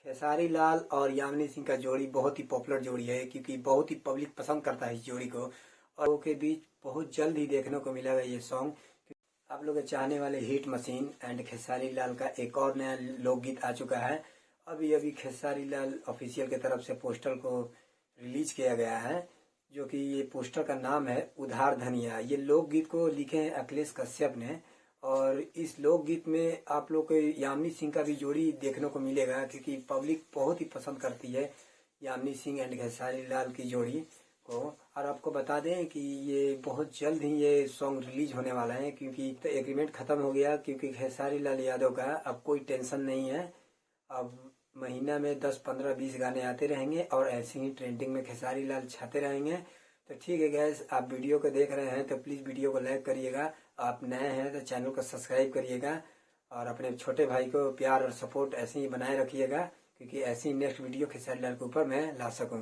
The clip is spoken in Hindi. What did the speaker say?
खेसारी लाल और यामिनी सिंह का जोड़ी बहुत ही पॉपुलर जोड़ी है, क्योंकि बहुत ही पब्लिक पसंद करता है इस जोड़ी को। और लोगों के बीच बहुत जल्द ही देखने को मिलेगा ये सॉन्ग। आप लोग के चाहने वाले hit machine and Khesari Lal का एक और नया लोकगीत आ चुका है। अभी अभी खेसारी लाल ऑफिशियल की तरफ से पोस्टर को रिलीज किया गया है, जो कि ये पोस्टर का नाम है उधार धनिया। ये लोकगीत को लिखे हैं अखिलेश कश्यप ने। और इस लोकगीत में आप लोग को यामिनी सिंह का भी जोड़ी देखने को मिलेगा, क्योंकि पब्लिक बहुत ही पसंद करती है यामिनी सिंह एंड खेसारी लाल की जोड़ी को। और आपको बता दें कि ये बहुत जल्द ही ये सॉन्ग रिलीज होने वाला है, क्योंकि तो एग्रीमेंट खत्म हो गया। क्योंकि खेसारी लाल यादव का अब कोई टेंशन नहीं है। अब महीना में 10, 15, 20 गाने आते रहेंगे और ऐसे ही ट्रेंडिंग में खेसारी लाल छाते रहेंगे। तो ठीक है गैस, आप वीडियो को देख रहे हैं तो प्लीज़ वीडियो को लाइक करिएगा। आप नए हैं तो चैनल को सब्सक्राइब करिएगा और अपने छोटे भाई को प्यार और सपोर्ट ऐसे ही बनाए रखिएगा, क्योंकि ऐसी नेक्स्ट वीडियो खेसारी लाल के ऊपर मैं ला सकूँ।